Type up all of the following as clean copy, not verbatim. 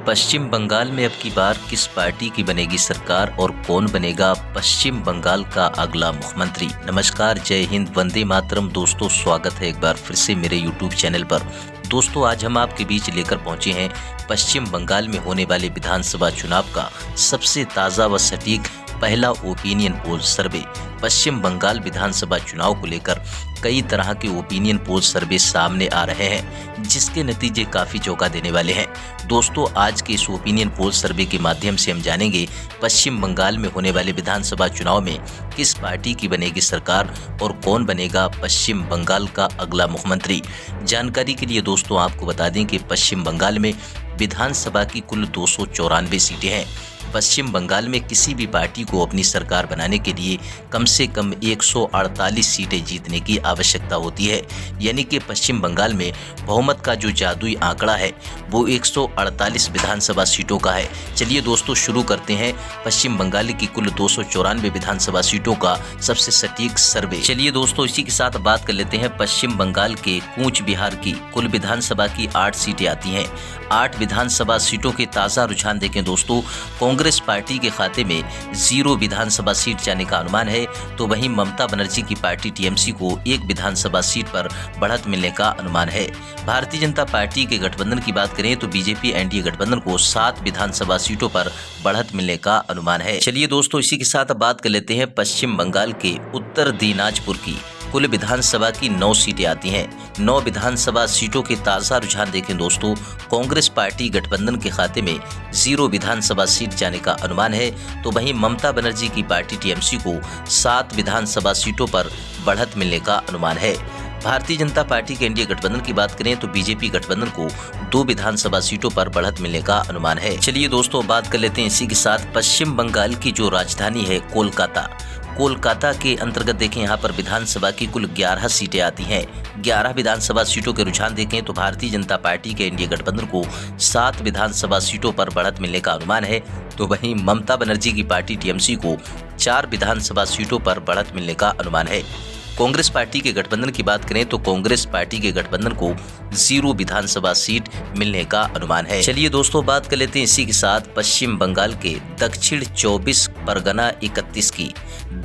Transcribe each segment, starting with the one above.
पश्चिम बंगाल में अब की बार किस पार्टी की बनेगी सरकार और कौन बनेगा पश्चिम बंगाल का अगला मुख्यमंत्री। नमस्कार, जय हिंद, वंदे मातरम। दोस्तों, स्वागत है एक बार फिर से मेरे यूट्यूब चैनल पर। दोस्तों, आज हम आपके बीच लेकर पहुंचे हैं पश्चिम बंगाल में होने वाले विधानसभा चुनाव का सबसे ताज़ा व सटीक पहला ओपिनियन पोल सर्वे। पश्चिम बंगाल विधानसभा चुनाव को लेकर कई तरह के ओपिनियन पोल सर्वे सामने आ रहे हैं, जिसके नतीजे काफ़ी चौंका देने वाले हैं। दोस्तों, आज के इस ओपिनियन पोल सर्वे के माध्यम से हम जानेंगे पश्चिम बंगाल में होने वाले विधानसभा चुनाव में किस पार्टी की बनेगी सरकार और कौन बनेगा पश्चिम बंगाल का अगला मुख्यमंत्री। जानकारी के लिए दोस्तों आपको बता दें कि पश्चिम बंगाल में विधानसभा की कुल 294 सीटें हैं। पश्चिम बंगाल में किसी भी पार्टी को अपनी सरकार बनाने के लिए कम से कम 148 सीटें जीतने की आवश्यकता होती है। यानी कि पश्चिम बंगाल में बहुमत का जो जादुई आंकड़ा है वो 148 विधानसभा सीटों का है। चलिए दोस्तों, शुरू करते हैं पश्चिम बंगाल की कुल 294 विधानसभा सीटों का सबसे सटीक सर्वे। चलिए दोस्तों, इसी के साथ बात कर लेते हैं पश्चिम बंगाल के कूच बिहार की कुल विधानसभा की 8 सीटें आती हैं। 8 विधानसभा सीटों के ताज़ा रुझान देखें दोस्तों, कांग्रेस पार्टी के खाते में 0 विधानसभा सीट जाने का अनुमान है, तो वहीं ममता बनर्जी की पार्टी टीएमसी को 1 विधानसभा सीट पर बढ़त मिलने का अनुमान है। भारतीय जनता पार्टी के गठबंधन की बात करें तो बीजेपी एनडीए गठबंधन को 7 विधानसभा सीटों पर बढ़त मिलने का अनुमान है। चलिए दोस्तों, इसी के साथ बात कर लेते हैं पश्चिम बंगाल के उत्तर दिनाजपुर की कुल विधानसभा की 9 सीटें आती हैं। 9 विधानसभा सीटों के ताज़ा रुझान देखें दोस्तों, कांग्रेस पार्टी गठबंधन के खाते में 0 विधानसभा सीट जाने का अनुमान है, तो वहीं ममता बनर्जी की पार्टी टीएमसी को 7 विधानसभा सीटों पर बढ़त मिलने का अनुमान है। भारतीय जनता पार्टी के एनडीए गठबंधन की बात करें तो बीजेपी गठबंधन को 2 विधानसभा सीटों पर बढ़त मिलने का अनुमान है। चलिए दोस्तों, बात कर लेते हैं इसी के साथ पश्चिम बंगाल की जो राजधानी है कोलकाता के अंतर्गत देखें, यहाँ पर विधानसभा की कुल 11 सीटें आती हैं। 11 विधानसभा सीटों के रुझान देखें तो भारतीय जनता पार्टी के एनडीए गठबंधन को 7 विधानसभा सीटों पर बढ़त मिलने का अनुमान है, तो वहीं ममता बनर्जी की पार्टी टीएमसी को 4 विधानसभा सीटों पर बढ़त मिलने का अनुमान है। कांग्रेस पार्टी के गठबंधन की बात करें तो कांग्रेस पार्टी के गठबंधन को 0 विधानसभा सीट मिलने का अनुमान है। चलिए दोस्तों, बात कर लेते हैं इसी के साथ पश्चिम बंगाल के दक्षिण 24 परगना 31 की।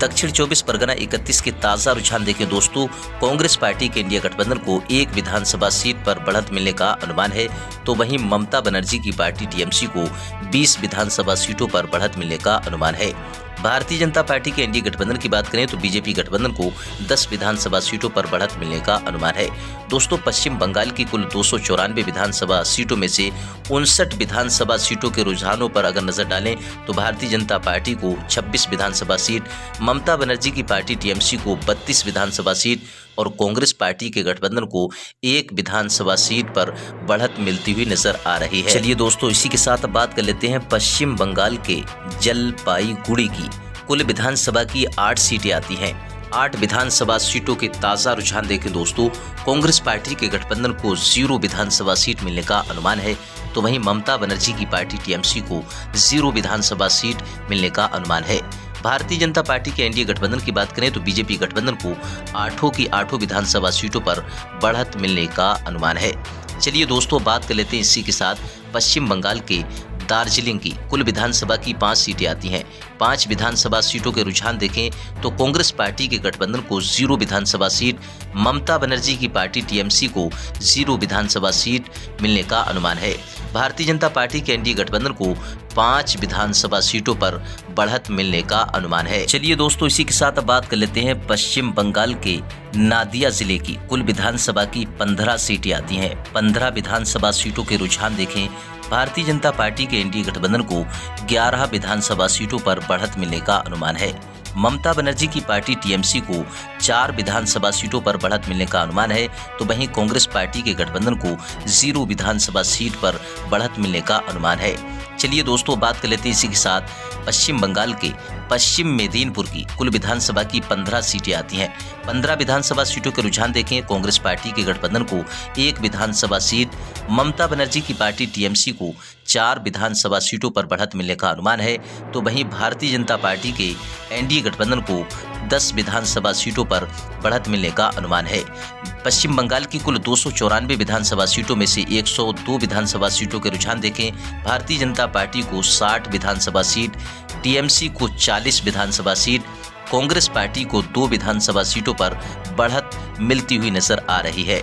दक्षिण 24 परगना 31 के ताज़ा रुझान देखें दोस्तों, कांग्रेस पार्टी के इंडिया गठबंधन को 1 विधानसभा सीट पर बढ़त मिलने का अनुमान है, तो वहीं ममता बनर्जी की पार्टी टीएमसी को 20 विधानसभा सीटों पर बढ़त मिलने का अनुमान है। भारतीय जनता पार्टी के एनडीए गठबंधन की बात करें तो बीजेपी गठबंधन को 10 विधानसभा सीटों पर बढ़त मिलने का अनुमान है। दोस्तों, पश्चिम बंगाल की कुल 294 विधानसभा सीटों में से 59 विधानसभा सीटों के रुझानों पर अगर नजर डालें तो भारतीय जनता पार्टी को 26 विधानसभा सीट, ममता बनर्जी की पार्टी टीएमसी को 32 विधानसभा सीट और कांग्रेस पार्टी के गठबंधन को 1 विधानसभा सीट पर बढ़त मिलती हुई नजर आ रही है। चलिए दोस्तों, इसी के साथ बात कर लेते हैं पश्चिम बंगाल के जलपाईगुड़ी की कुल विधानसभा की 8 सीटें आती हैं। 8 विधानसभा सीटों के ताज़ा रुझान देखें दोस्तों, कांग्रेस पार्टी के गठबंधन को 0 विधानसभा सीट मिलने का अनुमान है, तो वहीं ममता बनर्जी की पार्टी टीएमसी को 0 विधानसभा सीट मिलने का अनुमान है। भारतीय जनता पार्टी के एनडीए गठबंधन की बात करें तो बीजेपी गठबंधन को 8 की 8 विधानसभा सीटों पर बढ़त मिलने का अनुमान है। चलिए दोस्तों, बात कर लेते हैं इसी के साथ पश्चिम बंगाल के दार्जिलिंग की कुल विधानसभा की 5 सीटें आती हैं। 5 विधानसभा सीटों के रुझान देखें तो कांग्रेस पार्टी के गठबंधन को 0 विधानसभा सीट, ममता बनर्जी की पार्टी टीएमसी को 0 विधानसभा सीट मिलने का अनुमान है। भारतीय जनता पार्टी के एनडीए गठबंधन को 5 विधानसभा सीटों पर बढ़त मिलने का अनुमान है। चलिए दोस्तों, इसी के साथ बात कर लेते हैं पश्चिम बंगाल के नादिया जिले की कुल विधानसभा की 15 सीटें आती हैं। 15 विधानसभा सीटों के रुझान देखें, भारतीय जनता पार्टी के एनडीए गठबंधन को 11 विधानसभा सीटों पर बढ़त मिलने का अनुमान है। ममता बनर्जी की पार्टी टीएमसी को 4 विधानसभा सीटों पर बढ़त मिलने का अनुमान है, तो वहीं कांग्रेस पार्टी के गठबंधन को 0 विधानसभा सीट पर बढ़त मिलने का अनुमान है। चलिए दोस्तों, बात कर लेते हैं इसी के साथ पश्चिम बंगाल के पश्चिम मेदिनीपुर की कुल विधानसभा की 15 सीटें आती हैं। 15 विधानसभा सीटों के रुझान देखें, कांग्रेस पार्टी के गठबंधन को 1 विधानसभा सीट, ममता बनर्जी की पार्टी टीएमसी को 4 विधानसभा सीटों पर बढ़त मिलने का अनुमान है, तो वहीं भारतीय जनता पार्टी के एनडीए गठबंधन को 10 विधानसभा सीटों पर बढ़त मिलने का अनुमान है। पश्चिम बंगाल की कुल 294 विधानसभा सीटों में से 102 विधानसभा सीटों के रुझान देखें, भारतीय जनता पार्टी को 60 विधानसभा सीट, टीएमसी को 40 विधानसभा सीट, कांग्रेस पार्टी को 2 विधानसभा सीटों पर बढ़त मिलती हुई नजर आ रही है।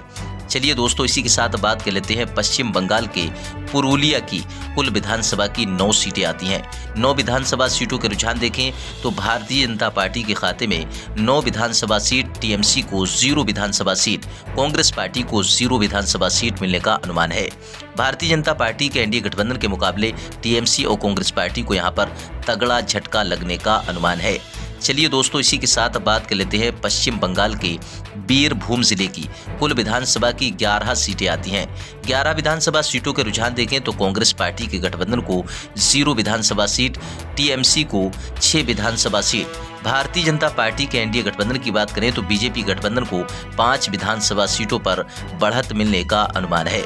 चलिए दोस्तों, इसी के साथ बात कर लेते हैं पश्चिम बंगाल के पुरुलिया की कुल विधानसभा की 9 सीटें आती हैं। 9 विधानसभा सीटों के रुझान देखें तो भारतीय जनता पार्टी के खाते में 9 विधानसभा सीट, टीएमसी को 0 विधानसभा सीट, कांग्रेस पार्टी को 0 विधानसभा सीट मिलने का अनुमान है। भारतीय जनता पार्टी के एनडीए गठबंधन के मुकाबले टीएमसी और कांग्रेस पार्टी को यहां पर तगड़ा झटका लगने का अनुमान है। चलिए दोस्तों, इसी के साथ बात कर लेते हैं पश्चिम बंगाल के बीरभूम जिले की कुल विधानसभा की 11 सीटें आती हैं। 11 विधानसभा सीटों के रुझान देखें तो कांग्रेस पार्टी के गठबंधन को 0 विधानसभा सीट, टीएमसी को 6 विधानसभा सीट, भारतीय जनता पार्टी के एनडीए गठबंधन की बात करें तो बीजेपी गठबंधन को 5 विधानसभा सीटों पर बढ़त मिलने का अनुमान है।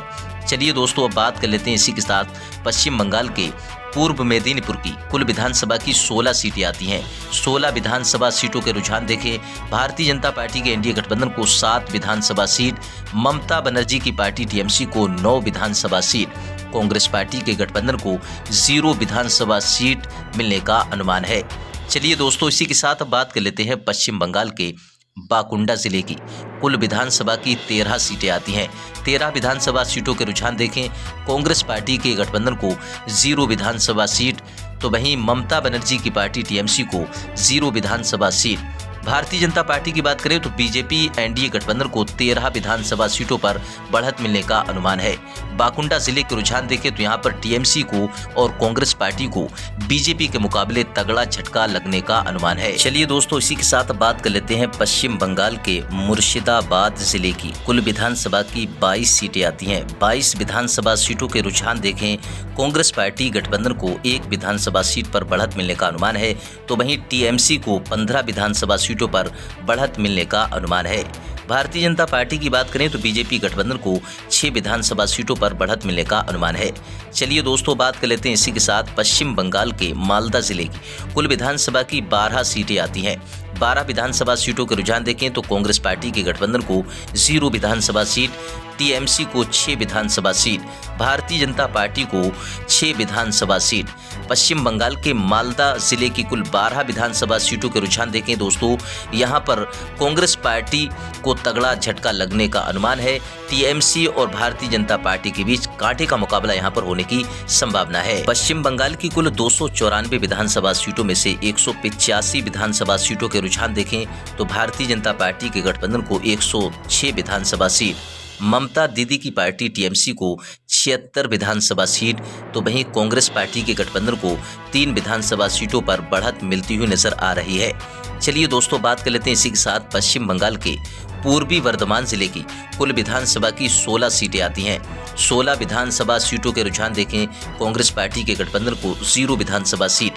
चलिए दोस्तों, अब बात कर लेते हैं इसी के साथ पश्चिम बंगाल के पूर्व मेदिनीपुर की कुल विधानसभा की 16 सीटें आती हैं। 16 विधानसभा सीटों के रुझान देखें, भारतीय जनता पार्टी के एनडीए गठबंधन को 7 विधानसभा सीट, ममता बनर्जी की पार्टी टीएमसी को 9 विधानसभा सीट, कांग्रेस पार्टी के गठबंधन को 0 विधानसभा सीट मिलने का अनुमान है। चलिए दोस्तों, इसी के साथ बात कर लेते हैं पश्चिम बंगाल के बाकुंडा जिले की कुल विधानसभा की 13 सीटें आती हैं। 13 विधानसभा सीटों के रुझान देखें, कांग्रेस पार्टी के गठबंधन को 0 विधानसभा सीट, तो वहीं ममता बनर्जी की पार्टी टीएमसी को 0 विधानसभा सीट। भारतीय जनता पार्टी की बात करें तो बीजेपी एनडीए गठबंधन को 13 विधानसभा सीटों पर बढ़त मिलने का अनुमान है। बाकुंडा जिले के रुझान देखें तो यहां पर टीएमसी को और कांग्रेस पार्टी को बीजेपी के मुकाबले तगड़ा झटका लगने का अनुमान है। चलिए दोस्तों, इसी के साथ बात कर लेते हैं पश्चिम बंगाल के मुर्शिदाबाद जिले की कुल विधानसभा की 22 सीटें आती हैं। 22 विधानसभा सीटों के रुझान देखें, कांग्रेस पार्टी गठबंधन को 1 विधानसभा सीट पर बढ़त मिलने का अनुमान है, तो वहीं टीएमसी को 15 विधानसभा सीटों पर बढ़त मिलने का अनुमान है। भारतीय जनता पार्टी की बात करें तो बीजेपी गठबंधन को 6 विधानसभा सीटों पर बढ़त मिलने का अनुमान है। चलिए दोस्तों, बात कर लेते हैं इसी के साथ पश्चिम बंगाल के मालदा जिले की कुल विधानसभा की 12 सीटें आती हैं। 12 विधानसभा सीटों के रुझान देखें तो कांग्रेस पार्टी के गठबंधन को 0 विधानसभा सीट, टीएमसी को 6 विधानसभा सीट, भारतीय जनता पार्टी को 6 विधानसभा सीट। पश्चिम बंगाल के मालदा जिले की कुल 12 विधानसभा सीटों के रुझान देखें दोस्तों, यहां पर कांग्रेस पार्टी को तगड़ा झटका लगने का अनुमान है। टीएमसी और भारतीय जनता पार्टी के बीच कांटे का मुकाबला यहां पर होने की संभावना है। पश्चिम बंगाल की कुल 294 विधानसभा सीटों में से 185 विधानसभा सीटों के रुझान देखें तो भारतीय जनता पार्टी के गठबंधन को 106 विधानसभा सीट, ममता दीदी की पार्टी टीएमसी को 76 विधानसभा सीट, तो वहीं कांग्रेस पार्टी के गठबंधन को 3 विधानसभा सीटों पर बढ़त मिलती हुई नजर आ रही है। चलिए दोस्तों, बात कर लेते हैं इसी के साथ पश्चिम बंगाल के पूर्वी वर्धमान जिले की कुल विधानसभा की 16 सीटें आती हैं। 16 विधानसभा सीटों के रुझान देखें, कांग्रेस पार्टी के गठबंधन को 0 विधानसभा सीट,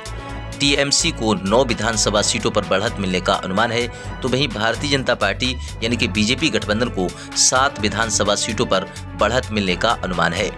टीएमसी को 9 विधानसभा सीटों पर बढ़त मिलने का अनुमान है, तो वहीं भारतीय जनता पार्टी यानी कि बीजेपी गठबंधन को 7 विधानसभा सीटों पर बढ़त मिलने का अनुमान है।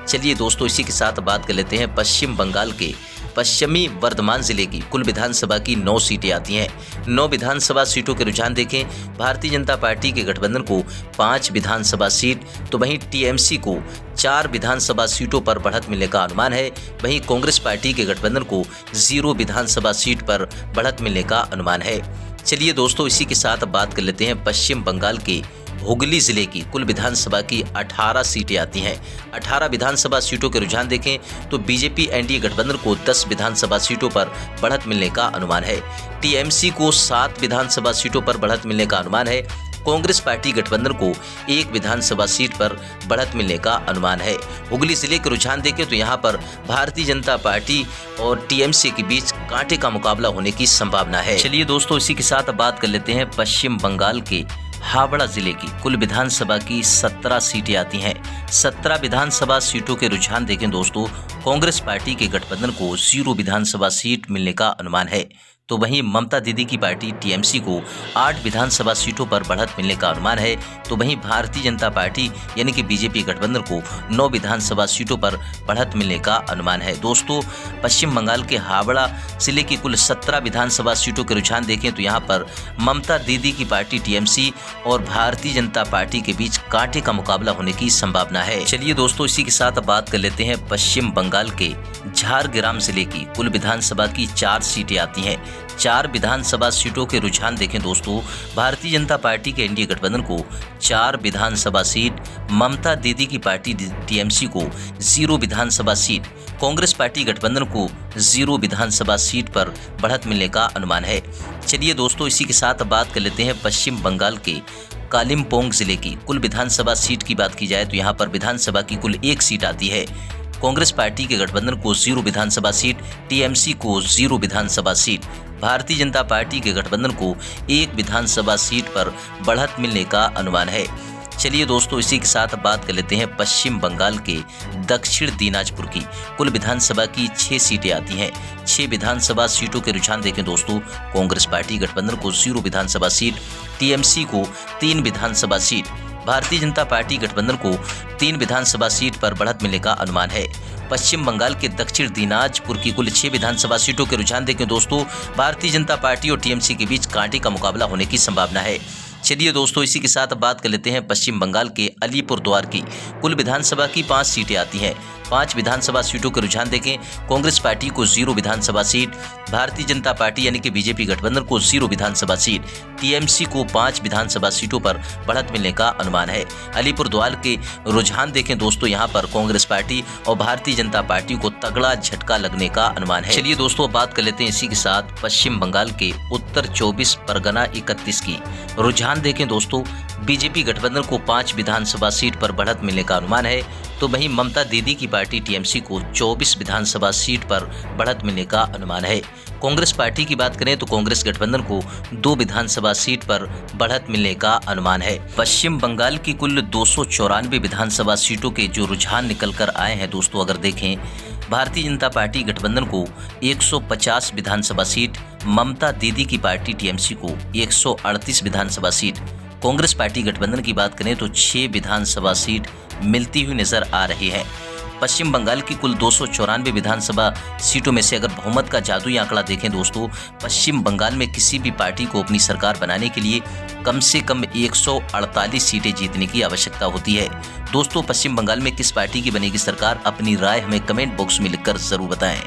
चलिए दोस्तों, इसी के साथ बात कर लेते हैं पश्चिम बंगाल के पश्चिमी वर्धमान जिले की कुल विधानसभा की 9 सीटें आती हैं। 9 विधानसभा सीटों के रुझान देखें, भारतीय जनता पार्टी के गठबंधन को 5 विधानसभा सीट, तो वहीं टीएमसी को 4 विधानसभा सीटों पर बढ़त मिलने का अनुमान है। वहीं कांग्रेस पार्टी के गठबंधन को 0 विधानसभा सीट पर बढ़त मिलने का अनुमान है। चलिए दोस्तों, इसी के साथ बात कर लेते हैं पश्चिम बंगाल के हुगली जिले की कुल विधानसभा की 18 सीटें आती हैं। 18 विधानसभा सीटों के रुझान देखें तो बीजेपी एनडीए गठबंधन को 10 विधानसभा सीटों पर बढ़त मिलने का अनुमान है। टीएमसी को 7 विधानसभा सीटों पर बढ़त मिलने का अनुमान है। कांग्रेस पार्टी गठबंधन को 1 विधानसभा सीट पर बढ़त मिलने का अनुमान है। हुगली जिले के रुझान देखें तो यहां पर भारतीय जनता पार्टी और टीएमसी के बीच कांटे का मुकाबला होने की संभावना है। चलिए दोस्तों, इसी के साथ बात कर लेते हैं पश्चिम बंगाल के हावड़ा जिले की कुल विधानसभा की 17 सीटें आती हैं। 17 विधानसभा सीटों के रुझान देखें दोस्तों, कांग्रेस पार्टी के गठबंधन को 0 विधानसभा सीट मिलने का अनुमान है। तो वहीं ममता दीदी की पार्टी टीएमसी को 8 विधानसभा सीटों पर बढ़त मिलने का अनुमान है। तो वहीं भारतीय जनता पार्टी यानी कि बीजेपी गठबंधन को 9 विधानसभा सीटों पर बढ़त मिलने का अनुमान है। दोस्तों, पश्चिम बंगाल के हावड़ा जिले की कुल 17 विधानसभा सीटों के रुझान देखें तो यहाँ पर ममता दीदी की पार्टी टीएमसी और भारतीय जनता पार्टी के बीच कांटे का मुकाबला होने की संभावना है। चलिए दोस्तों, इसी के साथ बात कर लेते हैं पश्चिम बंगाल के झारग्राम जिले की कुल विधानसभा की 4 सीटें आती हैं। 4 विधानसभा सीटों के रुझान देखें दोस्तों, भारतीय जनता पार्टी के एनडीए गठबंधन को 4 विधानसभा सीट, ममता दीदी की पार्टी टीएमसी को 0 विधानसभा सीट, कांग्रेस पार्टी गठबंधन को 0 विधानसभा सीट पर बढ़त मिलने का अनुमान है। चलिए दोस्तों, इसी के साथ बात कर लेते हैं पश्चिम बंगाल के कालिम्पोंग जिले की कुल विधानसभा सीट की बात की जाए तो यहाँ पर विधानसभा की कुल 1 सीट आती है। कांग्रेस पार्टी के गठबंधन को 0 विधानसभा सीट, टीएमसी को 0 विधानसभा सीट, भारतीय जनता पार्टी के गठबंधन को 1 विधानसभा सीट पर बढ़त मिलने का अनुमान है। चलिए दोस्तों, इसी के साथ बात कर लेते हैं पश्चिम बंगाल के दक्षिण दिनाजपुर की कुल विधानसभा की 6 सीटें आती हैं। 6 विधानसभा सीटों के रुझान देखें दोस्तों, कांग्रेस पार्टी गठबंधन को 0 विधानसभा सीट, टीएमसी को 3 विधानसभा सीट, भारतीय जनता पार्टी गठबंधन को 3 विधानसभा सीट पर बढ़त मिलने का अनुमान है। पश्चिम बंगाल के दक्षिण दिनाजपुर की कुल 6 विधानसभा सीटों के रुझान देखें दोस्तों, भारतीय जनता पार्टी और टीएमसी के बीच कांटे का मुकाबला होने की संभावना है। चलिए दोस्तों, इसी के साथ बात कर लेते हैं पश्चिम बंगाल के अलीपुरद्वार की कुल विधानसभा की 5 सीटें आती हैं। 5 विधानसभा सीटों के रुझान देखें, कांग्रेस पार्टी को 0 विधानसभा सीट, भारतीय जनता पार्टी यानी कि बीजेपी गठबंधन को 0 विधानसभा सीट, टीएमसी को 5 विधानसभा सीटों पर बढ़त मिलने का अनुमान है। अलीपुरद्वार के रुझान देखें दोस्तों, यहाँ पर कांग्रेस पार्टी और भारतीय जनता पार्टी को तगड़ा झटका लगने का अनुमान है। चलिए दोस्तों, बात कर लेते हैं इसी के साथ पश्चिम बंगाल के उत्तर 24 परगना 31 की रुझान देखें दोस्तों, बीजेपी गठबंधन को 5 विधानसभा सीट पर बढ़त मिलने का अनुमान है। तो वहीं ममता दीदी की पार्टी टीएमसी को 24 विधानसभा सीट पर बढ़त मिलने का अनुमान है। कांग्रेस पार्टी की बात करें तो कांग्रेस गठबंधन को 2 विधानसभा सीट पर बढ़त मिलने का अनुमान है। पश्चिम बंगाल की कुल 294 विधानसभा सीटों के जो रुझान निकल कर आए हैं दोस्तों, अगर देखें, भारतीय जनता पार्टी गठबंधन को 150 विधानसभा सीट, ममता दीदी की पार्टी टीएमसी को 138 विधानसभा सीट, कांग्रेस पार्टी गठबंधन की बात करें तो 6 विधानसभा सीट मिलती हुई नजर आ रही है। पश्चिम बंगाल की कुल 294 विधानसभा सीटों में से अगर बहुमत का जादुई आंकड़ा देखें दोस्तों, पश्चिम बंगाल में किसी भी पार्टी को अपनी सरकार बनाने के लिए कम से कम 148 सीटें जीतने की आवश्यकता होती है। दोस्तों, पश्चिम बंगाल में किस पार्टी की बनेगी सरकार, अपनी राय हमें कमेंट बॉक्स में लिखकर जरूर बताएं।